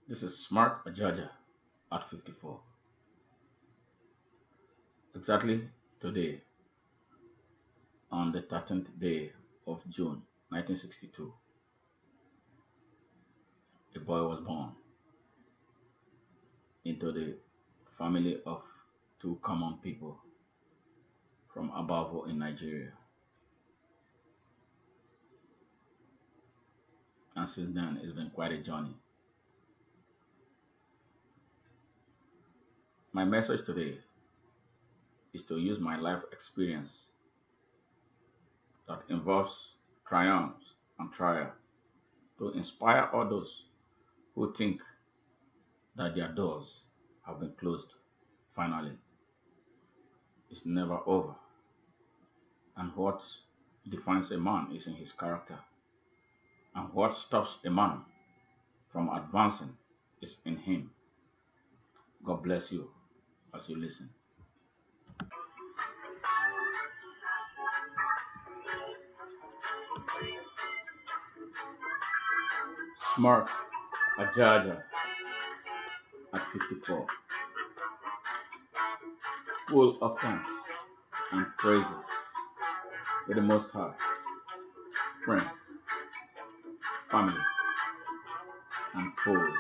This is smart Ajaja at 54. Exactly today, on the 13th day of June 1962, a boy was born into the family of two common people from Abavo in Nigeria. And since then, it's been quite a journey. My message today is to use my life experience that involves triumphs and trial to inspire others who think that their doors have been closed finally. It's never over. And what defines a man is in his character. And what stops a man from advancing is in him. God bless you as you listen. Smart Ajaja at 54, full of thanks and praises to the Most High, friends, family, and foes.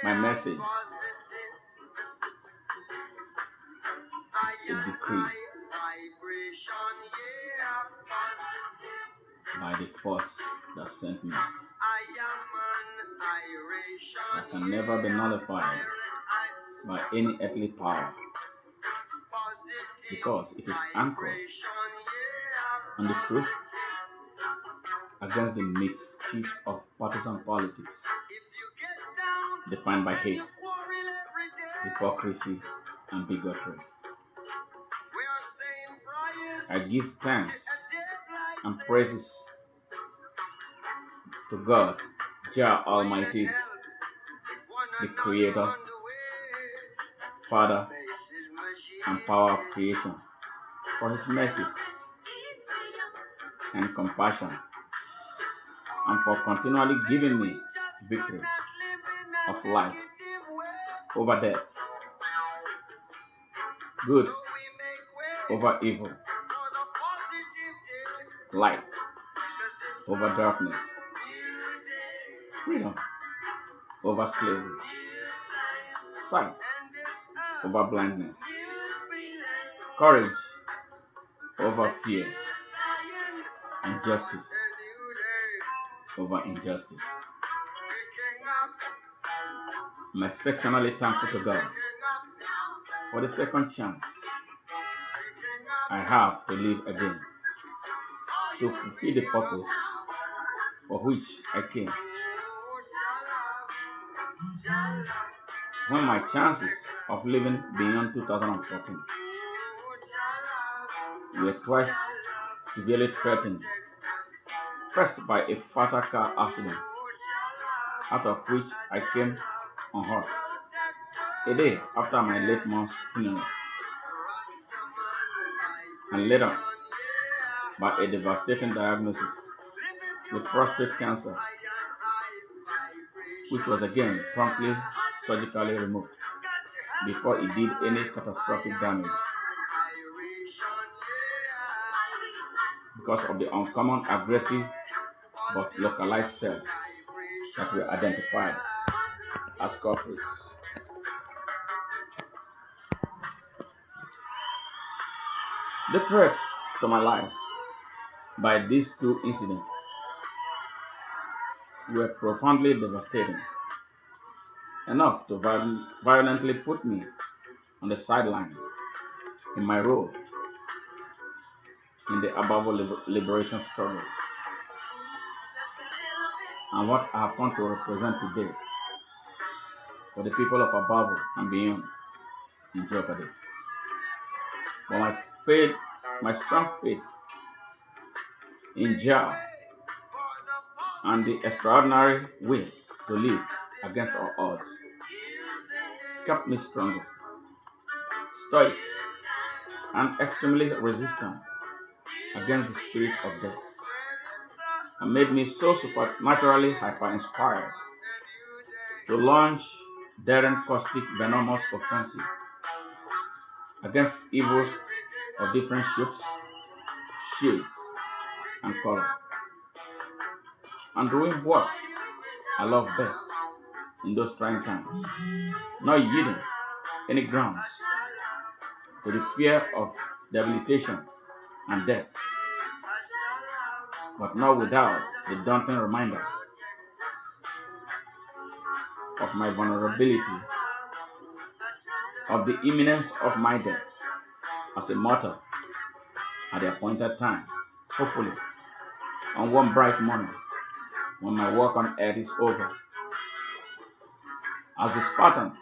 My message is a decree by the force that sent me that can never be nullified by any earthly power because it is anchored on the truth against the mischief of partisan politics defined by hate, hypocrisy, and bigotry. I give thanks and praises to God, Jah Almighty, the Creator, Father, and power of creation, for His mercies and compassion, and for continually giving me victory of life over death, good over evil, light over darkness, freedom over slavery, sight over blindness, courage over fear, and justice over injustice. I'm exceptionally thankful to God for the second chance I have to live again to fulfill the purpose for which I came. When my chances of living beyond 2014 were twice severely threatened, first by a fatal car accident, out of which I came unhurt, a day after my late mom's funeral, and later by a devastating diagnosis with prostate cancer, which was again promptly surgically removed before it did any catastrophic damage because of the uncommon aggressive but localized cells that were identified as culprits. The threats to my life by these two incidents were profoundly devastating, enough to violently put me on the sidelines in my role in the Ababo liberation struggle and what I have come to represent today for the people of Ababo and beyond in jeopardy. But my strong faith in Jah and the extraordinary will to live against all odds kept me strong, stoic, and extremely resistant against the spirit of death, and made me so supernaturally hyper-inspired to launch daring, caustic, venomous offensive against evils of different shapes, shades, and color, and doing what I love best in those trying times, not yielding any grounds to the fear of debilitation and death, but not without a daunting reminder of my vulnerability, of the imminence of my death as a mortal at the appointed time, hopefully on one bright morning when my work on earth is over. As the Spartan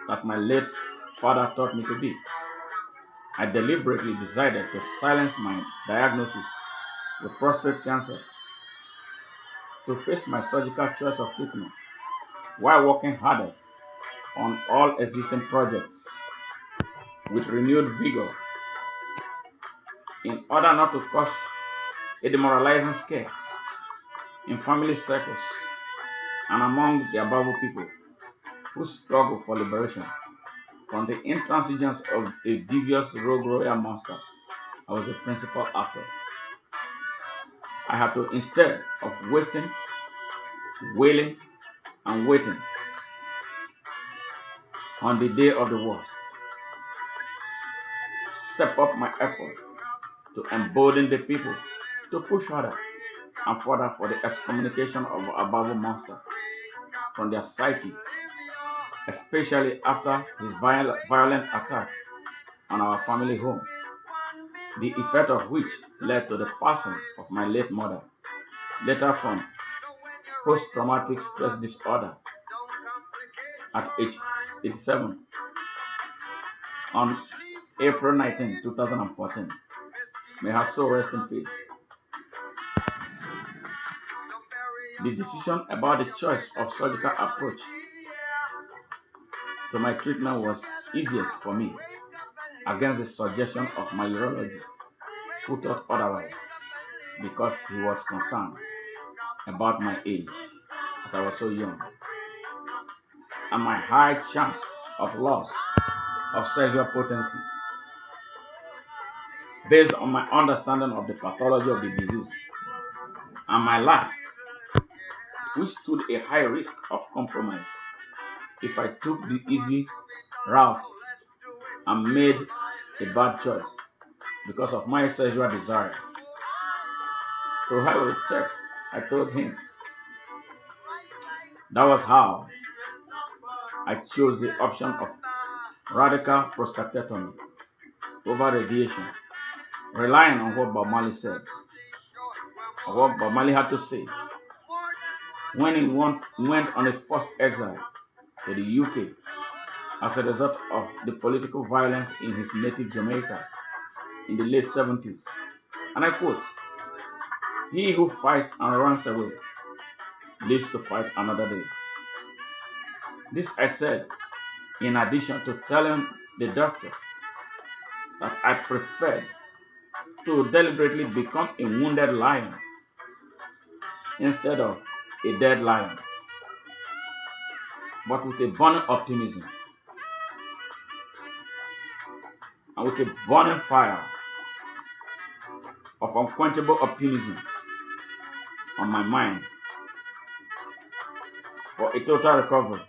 that my late father taught me to be, I deliberately decided to silence my diagnosis with prostate cancer, to face my surgical choice of treatment while working harder on all existing projects with renewed vigor in order not to cause a demoralizing scare in family circles and among the Ababo people who struggle for liberation from the intransigence of a devious rogue royal monster. I was the principal actor. I had to, instead of wasting, wailing, and waiting on the day of the worst, step up my effort to embolden the people to push harder and further for the excommunication of Ababo monster from their psyche, especially after his violent attack on our family home, the effect of which led to the passing of my late mother, later from post-traumatic stress disorder at age 87 on April 19, 2014. May her soul rest in peace. The decision about the choice of surgical approach to my treatment was easiest for me against the suggestion of my urologist, who thought otherwise because he was concerned about my age, as I was so young, and my high chance of loss of sexual potency based on my understanding of the pathology of the disease and my life, which stood a high risk of compromise if I took the easy route and made a bad choice because of my sexual desires. To hell with sex, I told him. That was how I chose the option of radical prostatectomy over radiation, relying on what Bob Marley said, or what Bob Marley had to say when he went on a forced exile to the UK as a result of the political violence in his native Jamaica in the late 70s. And I quote, "He who fights and runs away lives to fight another day." This I said in addition to telling the doctor that I preferred to deliberately become a wounded lion instead of a dead lion, but with a burning optimism and with a burning fire of unquenchable optimism on my mind for a total recovery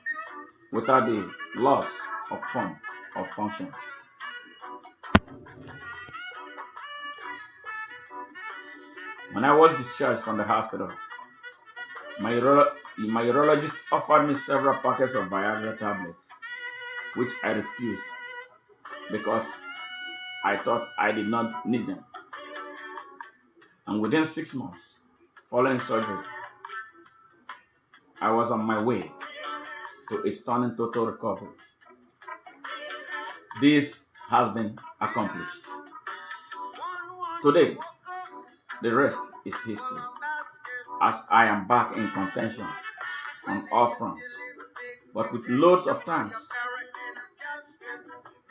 without the loss of form or function. When I was discharged from the hospital, my urologist offered me several packets of Viagra tablets, which I refused because I thought I did not need them. And within 6 months, following surgery, I was on my way to a stunning total recovery. This has been accomplished. Today, the rest is history, as I am back in contention on all fronts, but with loads of thanks,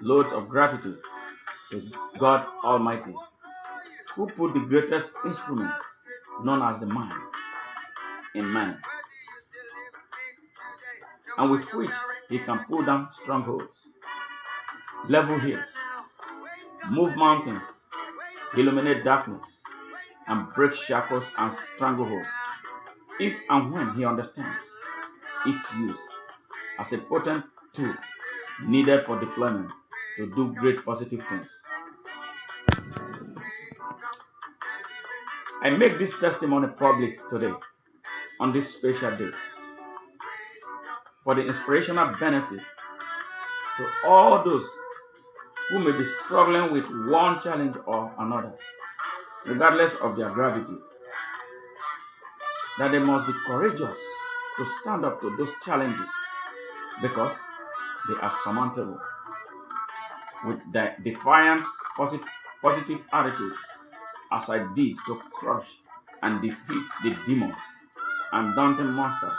loads of gratitude to God Almighty, who put the greatest instrument known as the mind in man, and with which he can pull down strongholds, level hills, move mountains, illuminate darkness, and break shackles and strangleholds, if and when he understands its use as a potent tool needed for deployment to do great positive things. I make this testimony public today on this special day for the inspirational benefit to all those who may be struggling with one challenge or another, regardless of their gravity, that they must be courageous to stand up to those challenges because they are surmountable with the defiant positive attitude, as I did to crush and defeat the demons and daunting monsters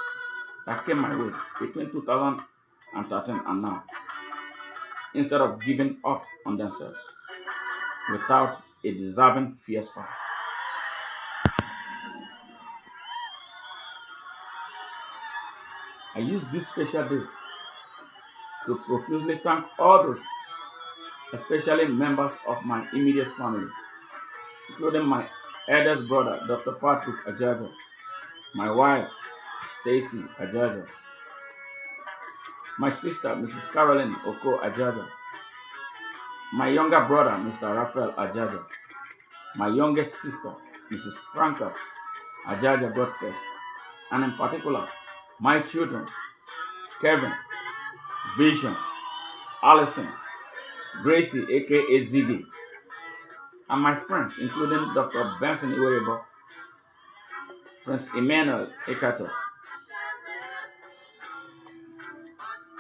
that came my way between 2013 and now, instead of giving up on themselves without a deserving fierce fight. I use this special day to profusely thank all those, especially members of my immediate family, including my eldest brother, Dr. Patrick Ajaja, my wife, Stacy Ajaja, my sister, Mrs. Caroline Oko Ajaja, my younger brother, Mr. Raphael Ajaja, my youngest sister, Mrs. Franca Ajaja Godfrey, and in particular, my children, Kevin, Vision, Allison, Gracie aka Ziggy, and my friends, including Dr. Benson Iwerebo, Prince Emmanuel Ekato,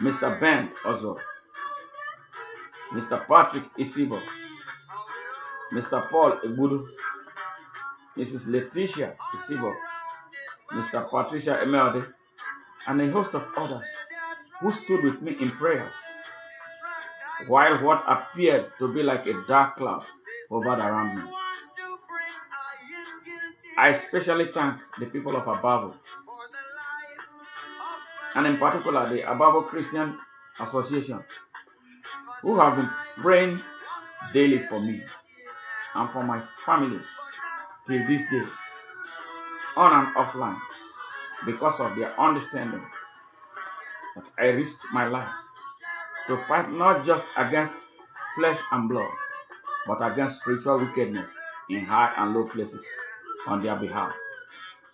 Mr. Ben Ozo, Mr. Patrick Isibo, Mr. Paul Ebudu, Mrs. Letitia Isibo, Mr. Patricia Emelde, and a host of others who stood with me in prayer while what appeared to be like a dark cloud hovered around me. I especially thank the people of Abavo, and in particular the Abavo Christian Association, who have been praying daily for me and for my family till this day, on and offline, because of their understanding that I risked my life to fight not just against flesh and blood, but against spiritual wickedness in high and low places on their behalf,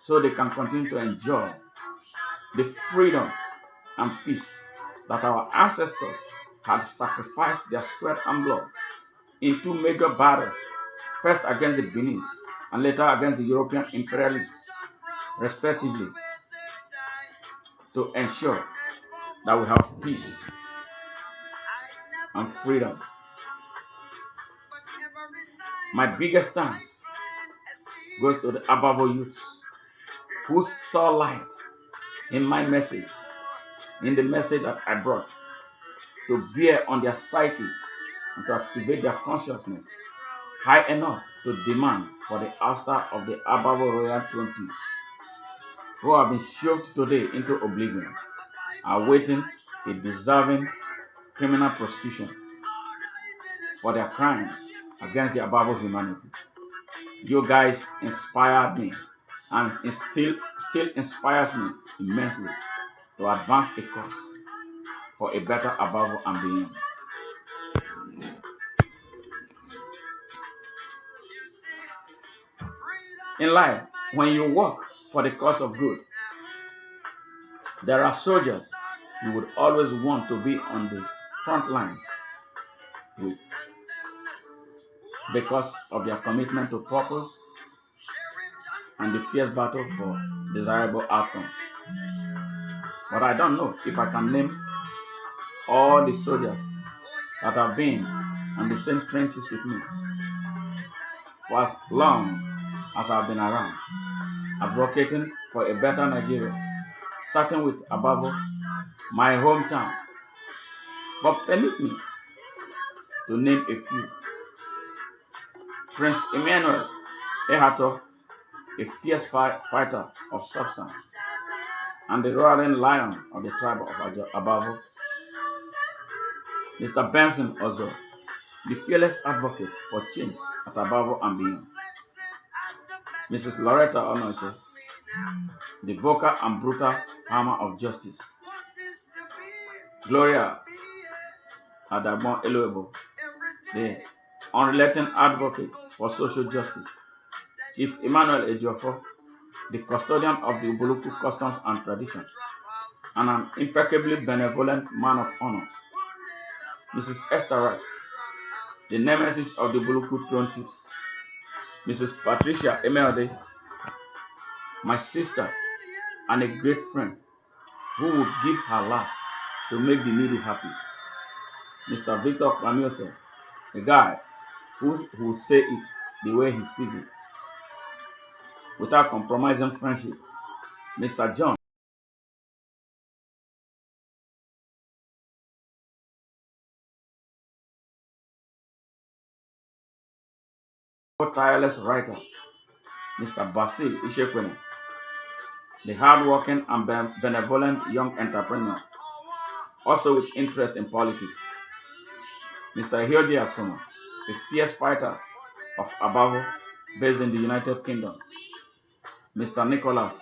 so they can continue to enjoy the freedom and peace that our ancestors had sacrificed their sweat and blood in two major battles, first against the Benin and later against the European imperialists, respectively, to ensure that we have peace and freedom. My biggest thanks goes to the Abavo youths who saw light in my message, in the message that I brought, to bear on their psyche and to activate their consciousness high enough to demand for the ouster of the Abavo Royal 20, who have been shoved today into oblivion, awaiting a deserving criminal prosecution for their crimes against the Abavo humanity. You guys inspired me, and it still inspires me immensely to advance a cause for a better Abavo and beyond. In life, when you work for the cause of good, there are soldiers you would always want to be on the front lines. with because of their commitment to purpose and the fierce battle for desirable outcomes. But I don't know if I can name all the soldiers that have been in the same trenches with me for as long as I've been around, advocating for a better Nigeria, starting with Ababo, my hometown. But permit me to name a few. Prince Emmanuel Ehato, a fierce fighter of substance, and the roaring lion of the tribe of Abavo. Mr. Benson also, the fearless advocate for change at Abavo and beyond. Mrs. Loretta Onoche, the vocal and brutal hammer of justice. Gloria Adamon Eloebo, the unrelenting advocate for social justice. Chief Emmanuel Ejiofor, the custodian of the Ubuluku customs and traditions, and an impeccably benevolent man of honor. Mrs. Esther Wright, the nemesis of the Ubuluku throne chief. Mrs. Patricia Emeode, my sister and a great friend who would give her life to make the needy happy. Mr. Victor Lamiose, a guy who will say it the way he sees it, without compromising friendship. Mr. John, a tireless writer. Mr. Basil Ishekwene, the hardworking and benevolent young entrepreneur, also with interest in politics. Mr. Hyoji Asoma, a fierce fighter of Abavo based in the United Kingdom. Mr. Nicholas,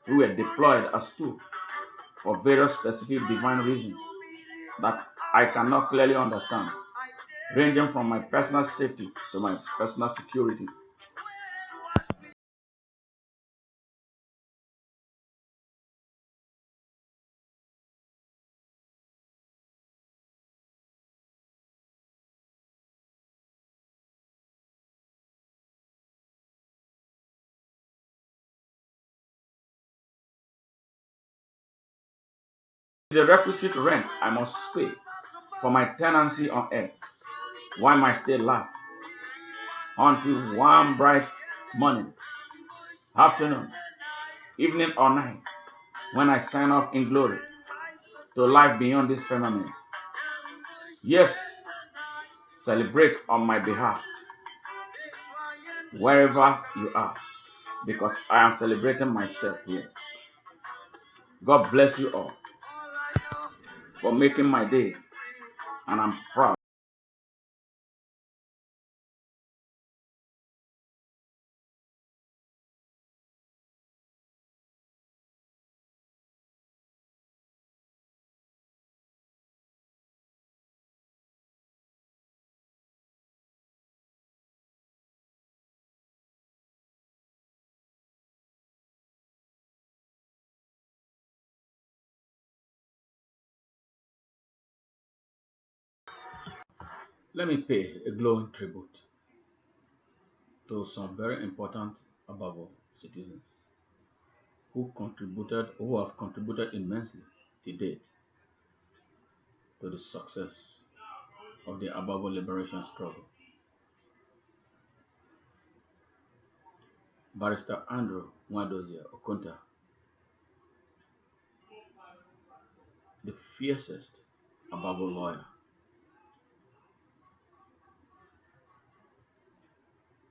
who were deployed as tools for various specific divine reasons that I cannot clearly understand, ranging from my personal safety to my personal security. The requisite rent I must pay for my tenancy on earth, while my stay lasts, until one bright morning, afternoon, evening, or night, when I sign off in glory to life beyond this firmament. Yes, celebrate on my behalf, wherever you are, because I am celebrating myself here. God bless you all for making my day, and I'm proud. Let me pay a glowing tribute to some very important Ababo citizens who have contributed immensely to date to the success of the Ababo liberation struggle. Barrister Andrew Nwadozie Okonta, the fiercest Ababo lawyer.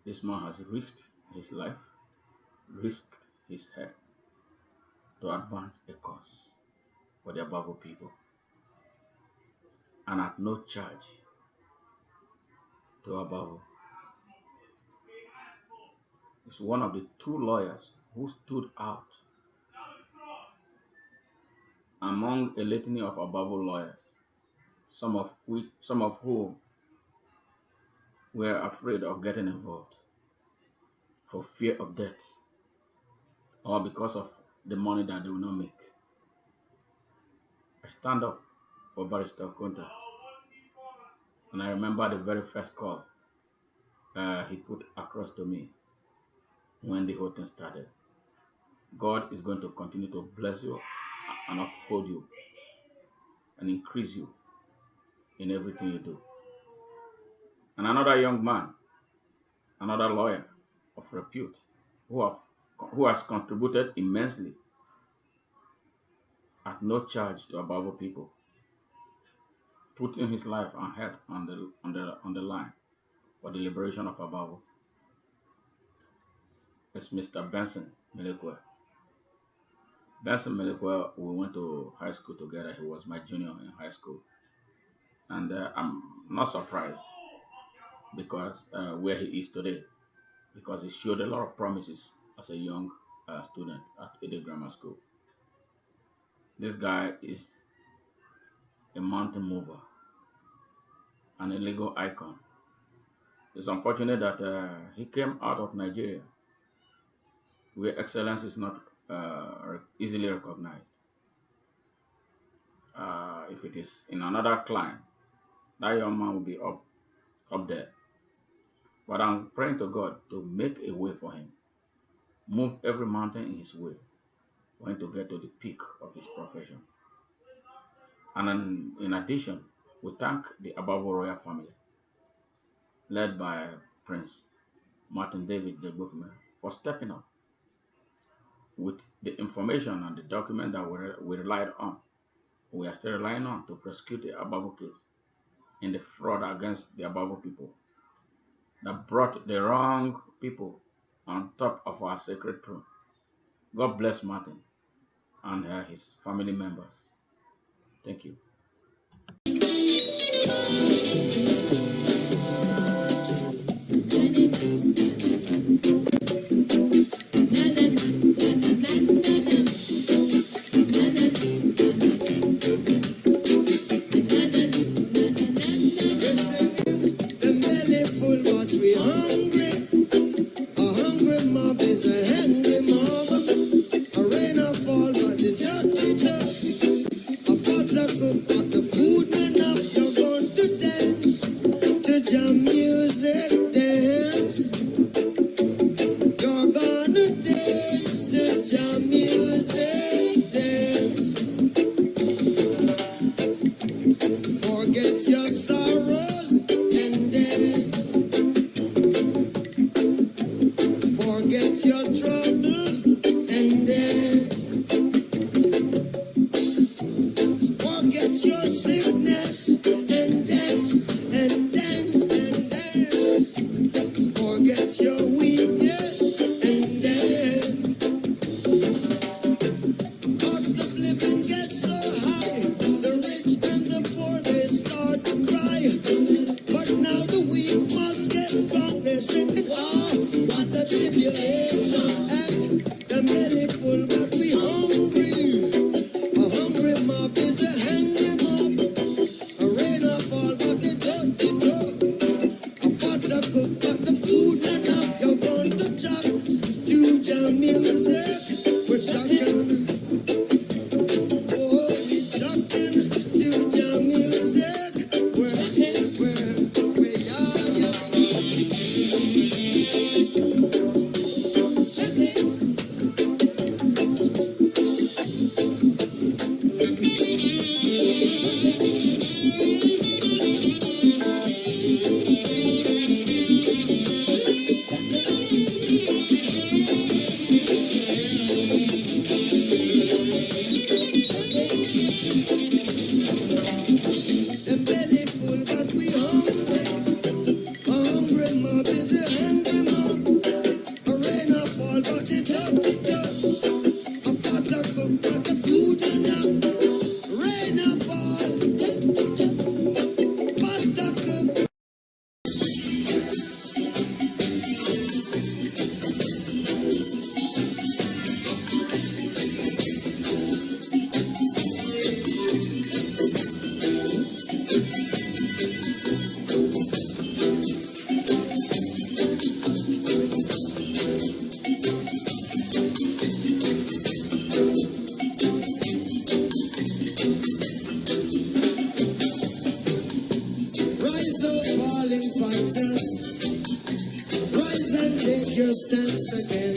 This man has risked his life, risked his health to advance a cause for the Ababo people, and at no charge to Ababo. Is one of the two lawyers who stood out among a litany of Ababo lawyers, some of whom were afraid of getting involved for fear of death or because of the money that they will not make. I stand up for Barrister Okonta, and I remember the very first call he put across to me when the whole thing started. God is going to continue to bless you and uphold you and increase you in everything you do. And another young man, another lawyer of repute, who has contributed immensely at no charge to Ababo people, putting his life and health on the line for the liberation of Ababo, is Mr. Benson Melekwe. Benson Melekwe, we went to high school together. He was my junior in high school, and I'm not surprised because where he is today, because he showed a lot of promises as a young student at Ede Grammar School. This guy is a mountain mover and a legal icon. It's unfortunate that he came out of Nigeria, where excellence is not easily recognized. If it is in another clime, that young man will be up there. But I'm praying to God to make a way for him, move every mountain in his way for him to get to the peak of his profession. And in addition, we thank the Ababo royal family, led by Prince Martin David de Gufman, for stepping up with the information and the document that we relied on. We are still relying on to prosecute the Ababo case in the fraud against the Ababo people that brought the wrong people on top of our sacred throne. God bless Martin and his family members. Thank you. Cost of living gets so high, the rich and the poor they start to cry. fighters, rise and take your stance again.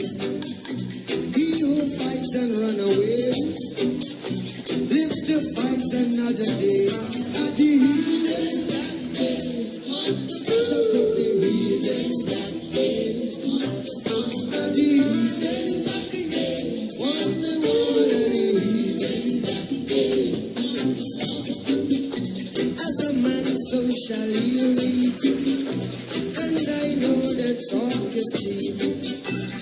He who fights and run away, live to fight another day. At the heathen that day, shut up with the heathen that day. At the heathen that day, won the war at the heathen that day. As a man, so shall he reap, and I know that talk is cheap.